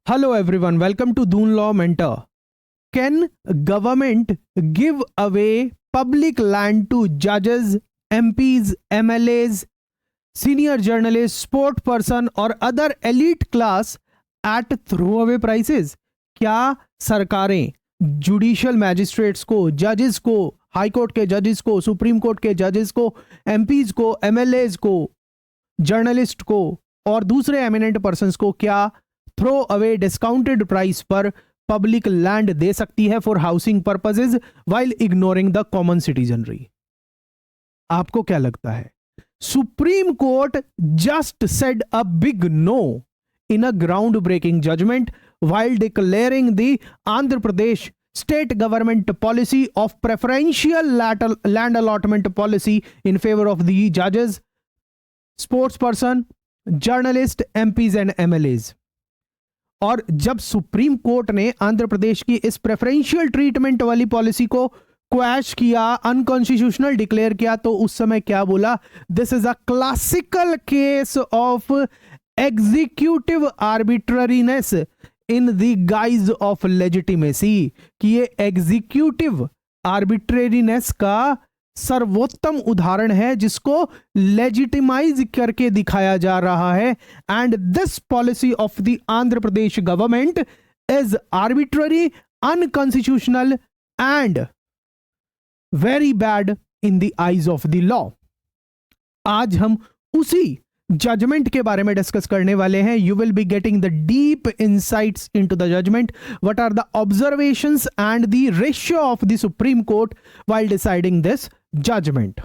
Hello everyone, welcome to Doon Law Mentor. Can government give away public land to judges, MPs, MLAs, senior journalists, sport person or other elite class at throwaway prices? क्या सरकारें judicial magistrates को, जजेस को, high court के जजेस को, supreme court के जजेस को, एमपीज को, एमएलएज को, जर्नलिस्ट को और दूसरे एमिनेंट पर्संस को क्या थ्रो अवे डिस्काउंटेड प्राइस पर पब्लिक लैंड दे सकती है for housing purposes while ignoring the common citizenry? आपको क्या लगता है? Supreme Court just said a big no in a ground-breaking judgment while declaring the Andhra Pradesh state government policy of preferential land allotment policy in favor of the judges, sports person, journalist, MPs and MLAs. और जब supreme court ने आंध्र प्रदेश की इस preferential treatment वाली policy को quash किया, unconstitutional declare किया, तो उस समय क्या बोला? This is a classical case of executive arbitrariness in the guise of legitimacy, कि ये एग्जीक्यूटिव आर्बिट्ररीनेस का सर्वोत्तम उदाहरण है जिसको लेजिटिमाइज करके दिखाया जा रहा है. And this policy of the Andhra Pradesh government is arbitrary, unconstitutional and very bad in the eyes of the law. आज हम उसी जजमेंट के बारे में डिस्कस करने वाले हैं. You will be getting the deep insights into the judgement. What are the observations and the ratio of the supreme Court while deciding this judgement.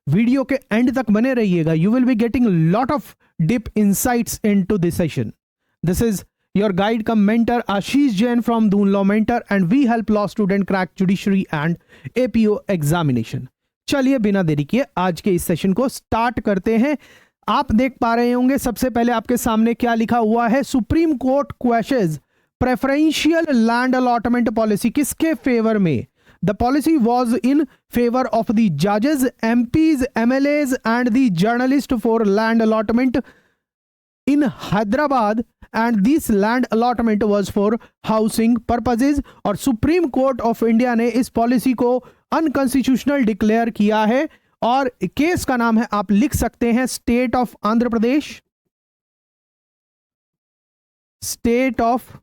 Video के एंड तक बने रहिएगा. You will be getting lot of deep insights into this session. This is your guide cum mentor Ashish Jain from Doon Law Mentor and we help law student crack judiciary and APO examination. चलिए बिना देरी किए आज के इस session को start करते हैं. आप देख पा रहे होंगे सबसे पहले आपके सामने क्या लिखा हुआ है? Supreme court questions preferential land allotment policy. किसके फेवर में? The policy was in favour of the जजेस, MPs, MLAs and the journalist for land allotment in Hyderabad and this land allotment was for housing purposes. और supreme court of India ने इस policy को unconstitutional declare किया है और case का नाम है, आप लिख सकते हैं, state of Andhra Pradesh, state of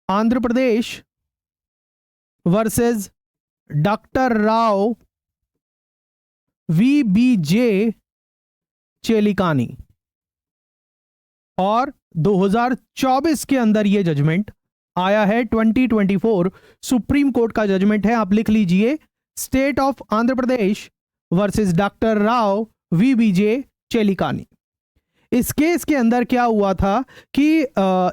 Andhra Pradesh versus doctor Rao VBJ चेलिकानी. और 2024 के अंदर ये जजमेंट आया है. 2024 सुप्रीम कोर्ट का जजमेंट है. आप लिख लीजिए, state of Andhra Pradesh versus doctor Rao VBJ Chelikani. इस केस के अंदर क्या हुआ था कि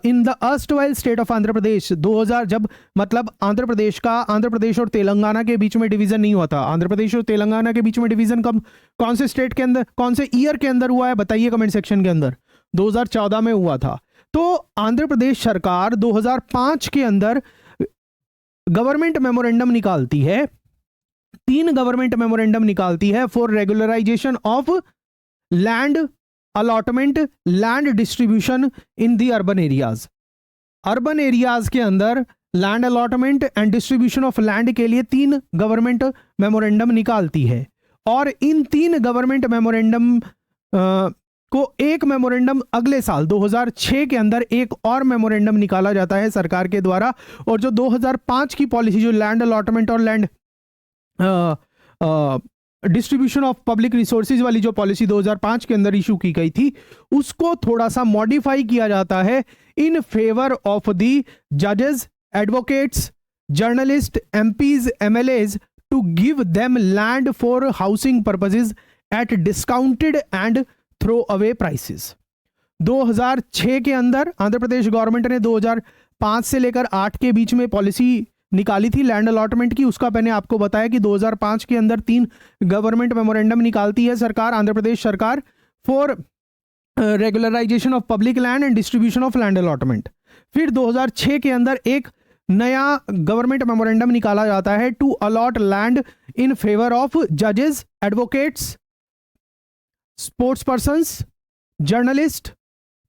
in the erstwhile state of Andhra Pradesh 2000, जब मतलब आंध्र प्रदेश और तेलंगाना के बीच में डिवीजन नहीं हुआ था. आंध्र प्रदेश और तेलंगाना के बीच में डिवीजन कब, कौन से स्टेट के अंदर, कौन से ईयर के अंदर हुआ है? बताइए कमेंट सेक्शन के अंदर. 2014 में हुआ था. तो आंध्र प्रदेश सरकार 2005 के अंदर गवर्नमेंट मेमोरेंडम निकालती है, 3 गवर्नमेंट मेमोरेंडम निकालती है for regularisation of land allotment, land distribution in the urban areas. Urban areas के अंदर land allotment and distribution of land के लिए 3 गवर्नमेंट मेमोरेंडम निकालती है. और इन 3 गवर्नमेंट मेमोरेंडम को एक मेमोरेंडम अगले साल 2006 के अंदर एक और मेमोरेंडम निकाला जाता है सरकार के द्वारा. और जो 2005 की पॉलिसी, जो लैंड अलॉटमेंट और land distribution of public resources वाली जो पॉलिसी 2005 के अंदर इशू की गई थी, उसको थोड़ा सा मॉडिफाई किया जाता है इन फेवर ऑफ द जजेस, advocates, journalist, MPs, MLAs to give them land for housing purposes at discounted and throw away prices. 2006 के अंदर आंध्र प्रदेश गवर्नमेंट ने 2005 से लेकर 8 के बीच में पॉलिसी निकाली थी लैंड अलॉटमेंट की. उसका मैंने आपको बताया कि 2005 के अंदर 3 गवर्नमेंट मेमोरेंडम निकालती है सरकार, आंध्र प्रदेश सरकार, for regularisation of public land and distribution of land allotment. फिर 2006 के अंदर एक नया गवर्नमेंट मेमोरेंडम निकाला जाता है to allot land in favour of जजेस, advocates, sports persons, journalist,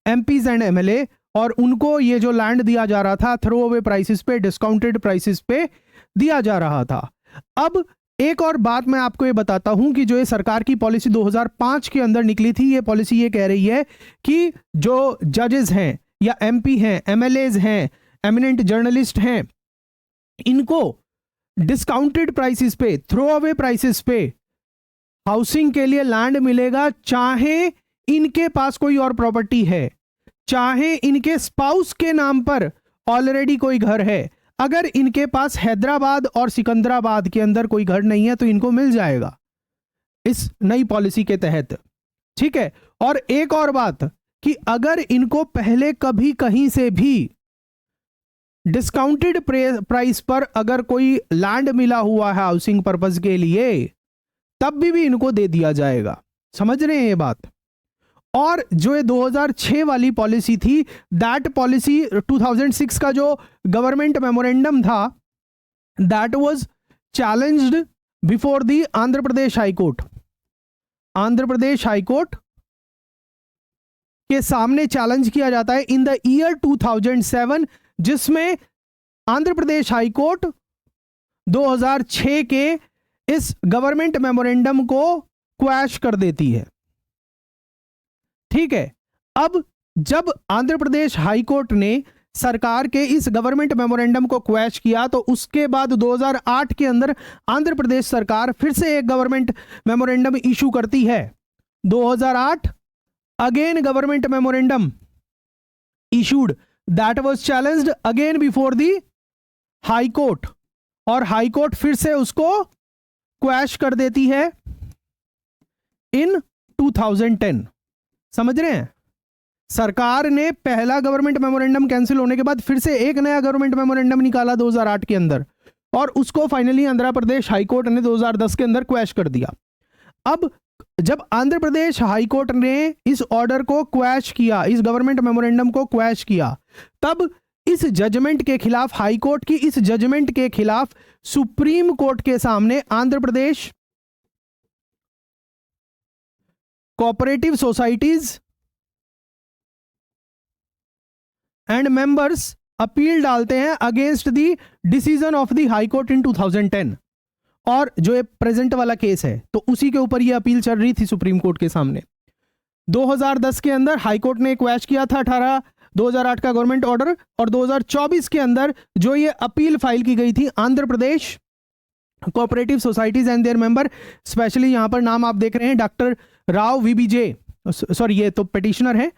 MPs and MLA और उनको ये जो लैंड दिया जा रहा था थ्रो अवे प्राइसेस पे, डिस्काउंटेड प्राइसेस पे दिया जा रहा था। अब एक और बात मैं आपको ये बताता हूं कि जो ये सरकार की पॉलिसी 2005 के अंदर निकली थी, ये पॉलिसी ये कह रही है कि जो जजेस हैं या एमपी हैं, एमएलएज हैं, एमिनेंट जर्नलिस्ट हैं, इनको डिस्काउंटेड प्राइसेस पे, थ्रो अवे प्राइसेस पे हाउसिंग के लिए लैंड मिलेगा, चाहे इनके पास कोई और प्रॉपर्टी है, चाहे इनके स्पाउस के नाम पर ऑलरेडी कोई घर है। अगर इनके पास हैदराबाद और सिकंदराबाद के अंदर कोई घर नहीं है तो इनको मिल जाएगा इस नई पॉलिसी के तहत, ठीक है। और एक और बात कि अगर इनको पहले कभी कहीं से भी डिस्काउंटेड प्राइस पर अगर कोई लैंड मिला हुआ है हाउसिंग पर्पस के लिए, तब भी इनको दे दिया जाएगा। समझ रहे हैं ये बात। और जो ये 2006 वाली पॉलिसी थी, दैट पॉलिसी 2006 का जो गवर्नमेंट मेमोरेंडम था, that was challenged before the Andhra Pradesh high court. Andhra Pradesh high court के सामने चैलेंज किया जाता है इन द ईयर 2007, जिसमें आंध्र प्रदेश हाई कोर्ट 2006 के इस गवर्नमेंट मेमोरेंडम को क्वैश कर देती है, ठीक है। अब जब आंध्र प्रदेश हाई कोर्ट ने सरकार के इस गवर्नमेंट मेमोरेंडम को क्वैश किया, तो उसके बाद 2008 के अंदर आंध्र प्रदेश सरकार फिर से एक गवर्नमेंट मेमोरेंडम इशू करती है। 2008 again government memorandum issued, that was challenged again before the high court, और हाई कोर्ट फिर से उसको क्वैश कर देती है इन 2010। समझ रहे हैं। सरकार ने पहला गवर्नमेंट मेमोरेंडम कैंसिल होने के बाद फिर से एक नया गवर्नमेंट मेमोरेंडम निकाला 2008 के अंदर, और उसको finally Andhra Pradesh high court ने 2010 के अंदर क्वैश कर दिया। अब जब आंध्र प्रदेश हाई कोर्ट ने इस ऑर्डर को क्वैश किया, इस गवर्नमेंट मेमोरेंडम को क्वैश किया, तब इस जजमेंट के खिलाफ, हाई कोर्ट की इस जजमेंट के खिलाफ सुप्रीम कोर्ट के सामने Andhra Pradesh cooperative societies and members appeal डालते हैं against the decision of the high court in 2010। और जो ये प्रेजेंट वाला केस है, तो उसी के ऊपर ये अपील चल रही थी सुप्रीम कोर्ट के सामने। 2010 के अंदर हाई कोर्ट ने क्वैश किया था 2008 का गवर्नमेंट ऑर्डर, और 2024 के अंदर जो ये अपील फाइल की गई थी Andhra Pradesh cooperative societies and their member, specially यहां पर नाम आप देख रहे हैं डॉक्टर राव वीबीजे, सॉरी ये तो पिटिशनर है,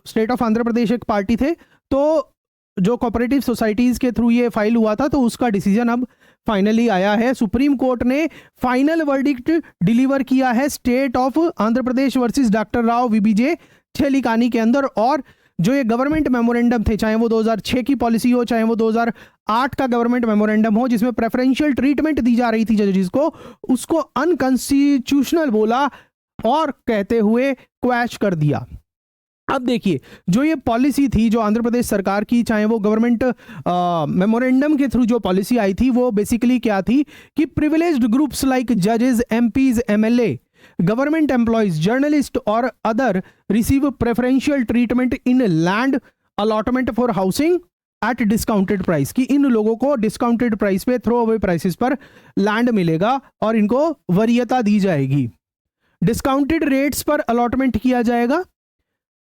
स्टेट ऑफ आंध्र प्रदेश एक पार्टी थे, तो जो कोऑपरेटिव सोसाइटीज के थ्रू ये फाइल हुआ था, तो उसका डिसीजन अब फाइनली आया है। सुप्रीम कोर्ट ने फाइनल वर्डिक्ट डिलीवर किया है state of Andhra Pradesh versus doctor Rao VBJ Chelikani के अंदर। और जो ये गवर्नमेंट मेमोरेंडम थे, चाहे वो 2006 की पॉलिसी हो, चाहे वो 2008 का गवर्नमेंट मेमोरेंडम हो, जिसमें प्रेफरेंशियल ट्रीटमेंट दी जा रही थी जजेस को, उसको अनकॉन्स्टिट्यूशनल बोला और कहते हुए क्वैश कर दिया। अब देखिए, जो ये पॉलिसी थी जो आंध्र प्रदेश सरकार की, चाहे वो गवर्नमेंट मेमोरेंडम के थ्रू जो पॉलिसी आई थी, वो बेसिकली क्या थी कि प्रिविलेज्ड ग्रुप्स लाइक जजेस, MPs, MLA, government employees, journalist और other receive preferential treatment in land allotment for housing at discounted price, कि इन लोगों को डिस्काउंटेड प्राइस पे, थ्रो अवे प्राइसेस पर लैंड मिलेगा और इनको वरीयता दी जाएगी। डिस्काउंटेड रेट्स पर अलॉटमेंट किया जाएगा,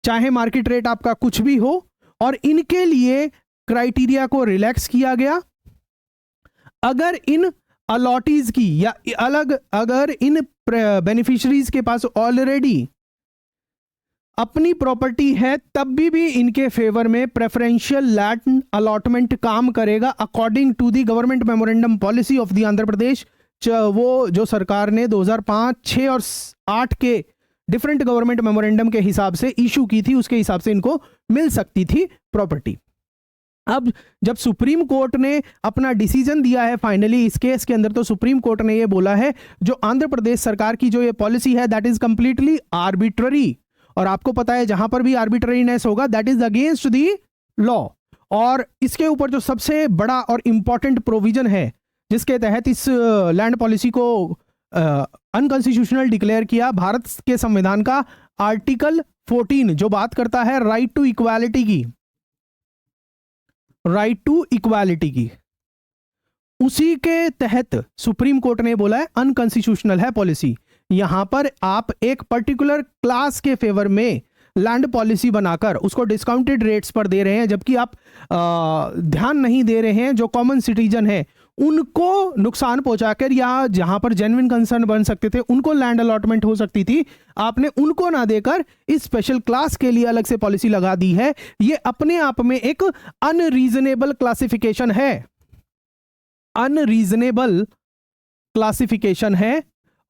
चाहे मार्केट रेट आपका कुछ भी हो, और इनके लिए क्राइटेरिया को रिलैक्स किया गया। अगर इन अलॉटीज की या अगर इन बेनिफिशरीज के पास ऑलरेडी अपनी प्रॉपर्टी है, तब भी इनके फेवर में प्रेफरेंशियल लैंड अलॉटमेंट काम करेगा according to the government memorandum policy of the Andhra Pradesh. वो जो सरकार ने 2005, 6 और 8 के डिफरेंट गवर्नमेंट मेमोरेंडम के हिसाब से इशू की थी, उसके हिसाब से इनको मिल सकती थी प्रॉपर्टी। अब जब सुप्रीम कोर्ट ने अपना डिसीजन दिया है फाइनली इस केस के अंदर, तो सुप्रीम कोर्ट ने ये बोला है जो आंध्र प्रदेश सरकार की जो ये पॉलिसी है, दैट इज कंप्लीटली आर्बिट्ररी। और आपको पता है जहां पर भी आर्बिट्ररीनेस होगा, that is against the law. और इसके ऊपर जो सबसे बड़ा और इंपॉर्टेंट प्रोविजन है जिसके तहत इस लैंड पॉलिसी को अनकॉन्स्टिट्यूशनल डिक्लेयर किया भारत के संविधान का आर्टिकल 14 जो बात करता है राइट टू इक्वालिटी की, राइट टू इक्वालिटी की। उसी के तहत सुप्रीम कोर्ट ने बोला है अनकॉन्स्टिट्यूशनल है पॉलिसी। यहां पर आप एक पर्टिकुलर क्लास के फेवर में लैंड पॉलिसी बनाकर उसको डिस्काउंटेड रेट्स पर दे रहे हैं, जबकि आप ध्यान नहीं दे रहे हैं जो कॉमन सिटीजन है उनको नुकसान पहुंचाकर, या जहां पर जेन्युइन कंसर्न बन सकते थे उनको लैंड अलॉटमेंट हो सकती थी, आपने उनको ना देकर इस स्पेशल क्लास के लिए अलग से पॉलिसी लगा दी है। ये अपने आप में एक अनरीजनेबल क्लासिफिकेशन है, अनरीजनेबल क्लासिफिकेशन है,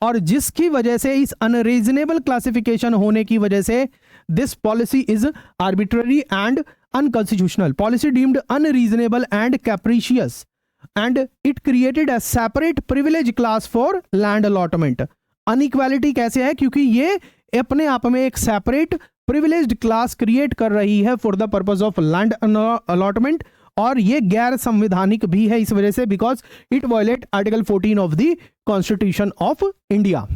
और जिसकी वजह से, इस अनरीजनेबल क्लासिफिकेशन होने की वजह से this policy is arbitrary and unconstitutional, policy deemed unreasonable and capricious and it created a separate privilege class for land allotment. Inequality कैसे है? क्योंकि ये अपने आप में एक सेपरेट प्रिविलेज्ड क्लास क्रिएट कर रही है for the purpose of land allotment, और ये गैर संवैधानिक भी है इस वजह से, because it violate article 14 of the constitution of India.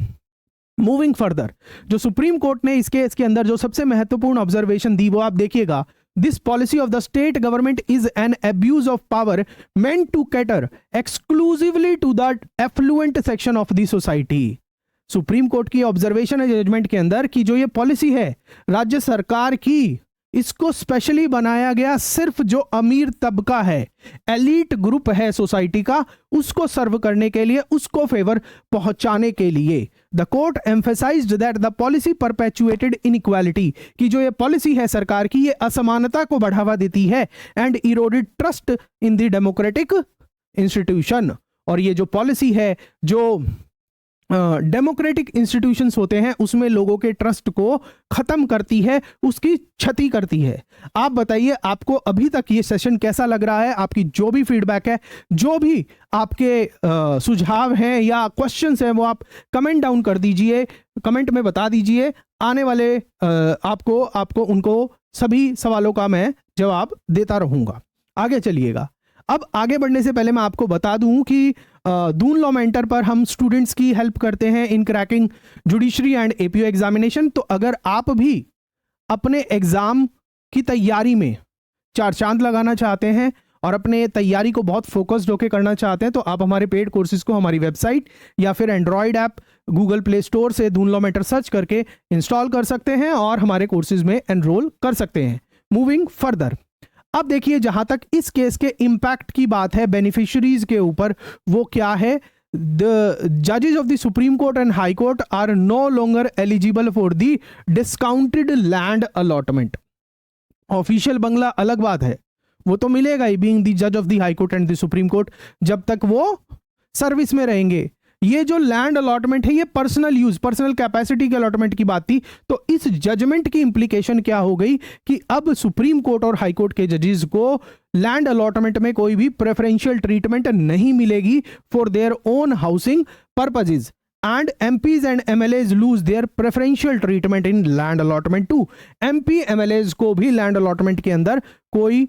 Moving further, जो सुप्रीम कोर्ट ने इस केस के अंदर जो सबसे महत्वपूर्ण ऑब्जर्वेशन दी वो आप देखिएगा। This policy of the state government is an abuse of power meant to cater exclusively to the affluent section of the society. Supreme Court की ऑब्जर्वेशन है जजमेंट के अंदर कि जो ये पॉलिसी है राज्य सरकार की, इसको स्पेशली बनाया गया सिर्फ जो अमीर तबका है, एलीट ग्रुप है सोसाइटी का, उसको सर्व करने के लिए, उसको फेवर पहुंचाने के लिए। The court emphasised that the policy परपेचुएटेड inequality, कि जो ये पॉलिसी है सरकार की, ये असमानता को बढ़ावा देती है, and eroded trust in the democratic institution. और ये जो पॉलिसी है, जो डेमोक्रेटिक इंस्टीट्यूशंस होते हैं उसमें लोगों के ट्रस्ट को खत्म करती है, उसकी क्षति करती है। आप बताइए आपको अभी तक ये सेशन कैसा लग रहा है? आपकी जो भी फीडबैक है, जो भी आपके सुझाव हैं या क्वेश्चंस हैं, वो आप कमेंट डाउन कर दीजिए, कमेंट में बता दीजिए। आने वाले आपको उनको सभी सवालों का मैं जवाब देता रहूंगा। आगे चलिएगा। अब आगे बढ़ने से पहले मैं आपको बता दूं कि दून लॉ मेंटर पर हम स्टूडेंट्स की हेल्प करते हैं इन cracking judiciary and APO examination. तो अगर आप भी अपने एग्जाम की तैयारी में चार चांद लगाना चाहते हैं और अपने तैयारी को बहुत फोकस्ड होकर करना चाहते हैं, तो आप हमारे पेड कोर्सेज को हमारी वेबसाइट या फिर Android app Google play store से दून लॉ मेंटर सर्च करके इंस्टॉल कर सकते हैं और हमारे कोर्सेज में एनरोल कर सकते हैं। मूविंग फर्दर, अब देखिए जहां तक इस केस के इंपैक्ट की बात है बेनिफिशियरीज के ऊपर, वो क्या है? द जजेस of the supreme court and high court are no longer eligible for the discounted land allotment. Official बंगला अलग बात है, वो तो मिलेगा ही, बीइंग द जज of the high court and the supreme court, जब तक वो सर्विस में रहेंगे। ये जो लैंड अलॉटमेंट है ये पर्सनल यूज, पर्सनल कैपेसिटी के अलॉटमेंट की बात थी। तो इस जजमेंट की इंप्लीकेशन क्या हो गई कि अब सुप्रीम कोर्ट और हाई कोर्ट के जजेस को लैंड अलॉटमेंट में कोई भी प्रेफरेंशियल ट्रीटमेंट नहीं मिलेगी for their own housing purposes, and MPs and MLAs lose their preferential treatment in land allotment too। MP MLAs को भी लैंड अलॉटमेंट के अंदर कोई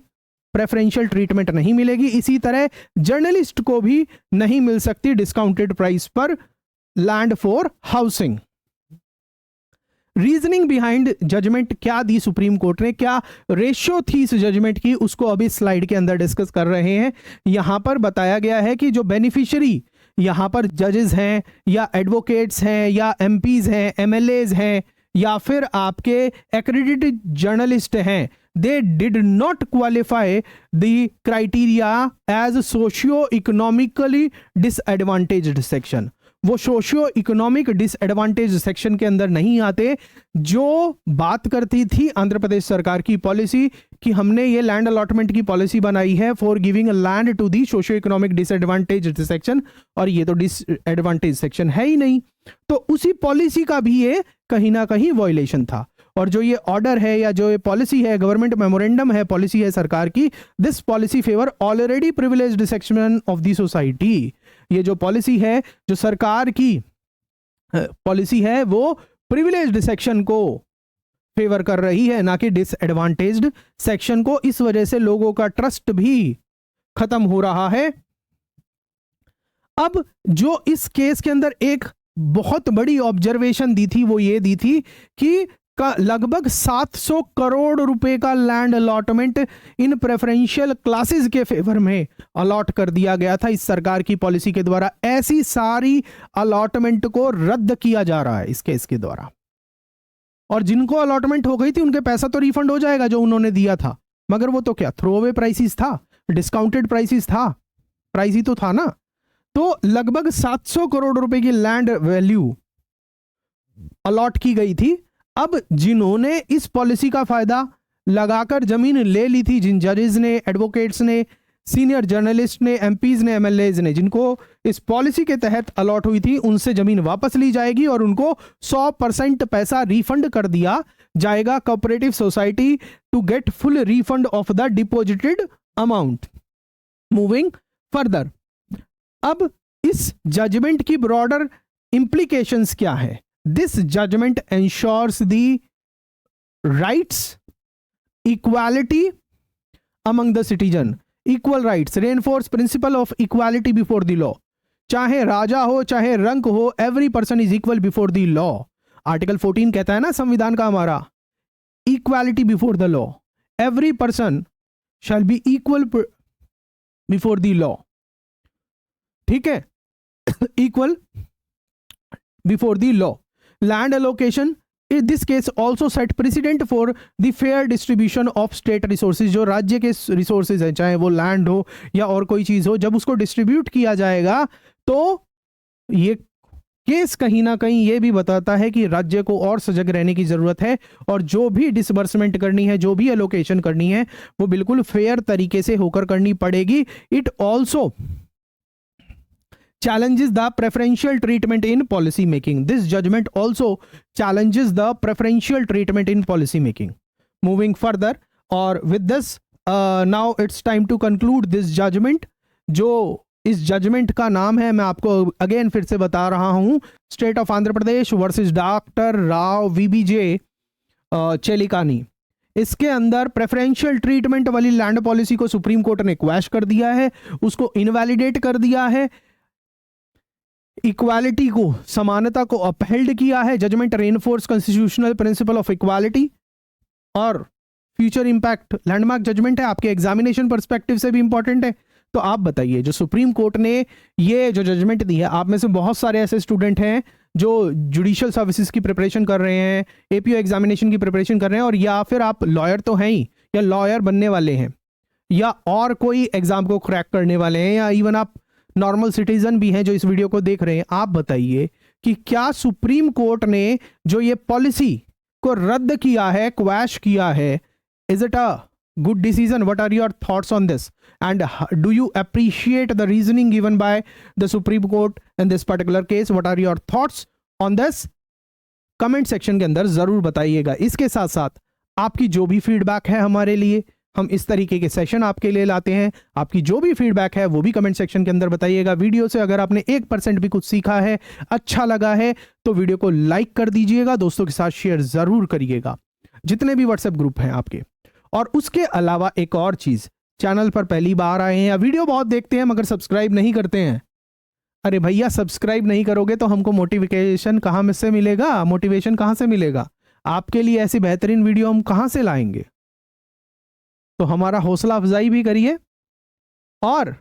प्रेफरेंशियल ट्रीटमेंट नहीं मिलेगी। इसी तरह जर्नलिस्ट को भी नहीं मिल सकती डिस्काउंटेड प्राइस पर land for housing. Reasoning behind judgement क्या दी सुप्रीम कोर्ट ने, क्या रेशियो थी इस जजमेंट की, उसको अभी स्लाइड के अंदर डिस्कस कर रहे हैं। यहां पर बताया गया है कि जो बेनिफिशियरी यहां पर जजेस हैं या एडवोकेट्स हैं या एमपीज हैं, एमएलएज हैं या फिर आपके एक्रेडिटेड जर्नलिस्ट हैं, they did not qualify the criteria as socio-economically disadvantaged section। वो सोशियो इकोनॉमिक डिसएडवांटेज सेक्शन के अंदर नहीं आते, जो बात करती थी आंध्र प्रदेश सरकार की पॉलिसी कि हमने ये लैंड अलॉटमेंट की पॉलिसी बनाई है for giving land to the socio economic disadvantage section, और ये तो डिसएडवांटेज सेक्शन है ही नहीं। तो उसी पॉलिसी का भी ये कहीं ना कहीं वॉयलेशन था। और जो ये ऑर्डर है या जो ये पॉलिसी है, गवर्नमेंट मेमोरेंडम है, पॉलिसी है सरकार की, this policy favour already privileged section of the society. ये जो पॉलिसी है, जो सरकार की पॉलिसी है, वो प्रिविलेज्ड सेक्शन को फेवर कर रही है, ना कि डिसएडवांटेज्ड सेक्शन को। इस वजह से लोगों का ट्रस्ट भी खत्म हो रहा है। अब जो इस केस के अंदर एक बहुत बड़ी ऑब्जर्वेशन दी थी, वो ये दी थी कि लगभग 700 करोड़ रुपए का land allotment in preferential classes के फेवर में अलॉट कर दिया गया था इस सरकार की पॉलिसी के द्वारा। ऐसी सारी अलॉटमेंट को रद्द किया जा रहा है इसके द्वारा, और जिनको अलॉटमेंट हो गई थी उनके पैसा तो रिफंड हो जाएगा जो उन्होंने दिया था, मगर वो तो क्या थ्रो अवे प्राइसिस था, डिस्काउंटेड प्राइसिस था, प्राइस ही तो था ना। तो लगभग 700 करोड़ रुपए की लैंड वैल्यू अलॉट की गई थी। अब जिन्होंने इस पॉलिसी का फायदा लगाकर जमीन ले ली थी, जिन जजेस ने, एडवोकेट्स ने, सीनियर जर्नलिस्ट ने, एमपीज ने, एमएलएज ने, जिनको इस पॉलिसी के तहत अलॉट हुई थी, उनसे जमीन वापस ली जाएगी और उनको 100% पैसा रिफंड कर दिया जाएगा cooperative society to get full refund of the deposited amount. Moving further, अब इस जजमेंट की ब्रॉडर इंप्लीकेशंस क्या है? This judgment ensures the rights, equality among the citizen, equal rights, reinforce principle of equality before the law। चाहे राजा हो चाहे रंक हो, every person is equal before the law। Article 14 कहता है ना संविधान का हमारा, equality before the law, every person shall be equal before the law। ठीक है, equal before the law। Land allocation in this case also set precedent for the fair distribution of state resources। जो राज्य के resources हैं, चाहे वो land हो या और कोई चीज हो, जब उसको डिस्ट्रीब्यूट किया जाएगा तो ये केस कहीं ना कहीं ये भी बताता है कि राज्य को और सजग रहने की जरूरत है, और जो भी डिसबर्समेंट करनी है, जो भी एलोकेशन करनी है, वो बिल्कुल फेयर तरीके से होकर करनी पड़ेगी। It also challenges the preferential treatment in policy making। This judgment also challenges the preferential treatment in policy making। Moving further, और with this now it's time to conclude this judgment। जो इस judgement का नाम है, मैं आपको again फिर से बता रहा हूं, state of Andhra Pradesh versus doctor Rao VBJ चेलिकानी। इसके अंदर प्रेफरेंशियल ट्रीटमेंट वाली लैंड पॉलिसी को सुप्रीम कोर्ट ने क्वैश कर दिया है, उसको इनवैलिडेट कर दिया है, इक्वालिटी को, समानता को अपहेल्ड किया है। Judgement reinforce constitutional principle of equality और फ्यूचर इंपैक्ट। लैंडमार्क जजमेंट है, आपके एग्जामिनेशन पर्सपेक्टिव से भी इंपॉर्टेंट है। तो आप बताइए, जो सुप्रीम कोर्ट ने ये जो जजमेंट दी है, आप में से बहुत सारे ऐसे स्टूडेंट हैं जो जुडिशियल सर्विसेज की प्रिपरेशन कर रहे हैं, एपीओ एग्जामिनेशन की प्रिपरेशन कर रहे हैं, और या फिर आप लॉयर तो हैं ही, या लॉयर बनने वाले हैं, या और कोई एग्जाम को क्रैक करने वाले हैं, या इवन आप नॉर्मल सिटीजन भी हैं जो इस वीडियो को देख रहे हैं। आप बताइए कि क्या सुप्रीम कोर्ट ने जो ये पॉलिसी को रद्द किया है, क्वैश किया है, is it a good decision? What are your thoughts on this, and do you appreciate the reasoning given by the supreme Court in this particular case? What are your thoughts on this? Comment section के अंदर जरूर बताइएगा। इसके साथ साथ आपकी जो भी फीडबैक है हमारे लिए, हम इस तरीके के सेशन आपके लिए लाते हैं। आपकी जो भी फीडबैक है वो भी कमेंट सेक्शन के अंदर बताइएगा। वीडियो से अगर आपने 1% भी कुछ सीखा है, अच्छा लगा है, तो वीडियो को लाइक कर दीजिएगा, दोस्तों के साथ शेयर जरूर करिएगा, जितने भी व्हाट्सएप ग्रुप हैं आपके। और उसके अलावा एक और चीज, चैनल पर पहली बार आए हैं या वीडियो बहुत देखते हैं मगर सब्सक्राइब नहीं करते हैं, अरे भैया सब्सक्राइब नहीं करोगे तो हमको मोटिवेशन कहाँ से मिलेगा? मोटिवेशन कहाँ से मिलेगा? आपके लिए ऐसी बेहतरीन वीडियो हम कहाँ से लाएंगे? तो हमारा हौसला अफजाई भी करिए, और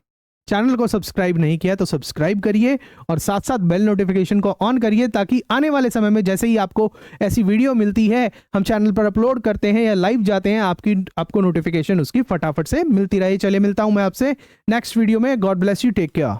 चैनल को सब्सक्राइब नहीं किया तो सब्सक्राइब करिए, और साथ साथ बेल नोटिफिकेशन को ऑन करिए, ताकि आने वाले समय में जैसे ही आपको ऐसी वीडियो मिलती है, हम चैनल पर अपलोड करते हैं या लाइव जाते हैं, आपको नोटिफिकेशन उसकी फटाफट से मिलती रहे। चलिए, मिलता हूं मैं आपसे नेक्स्ट वीडियो में। God bless you, take care.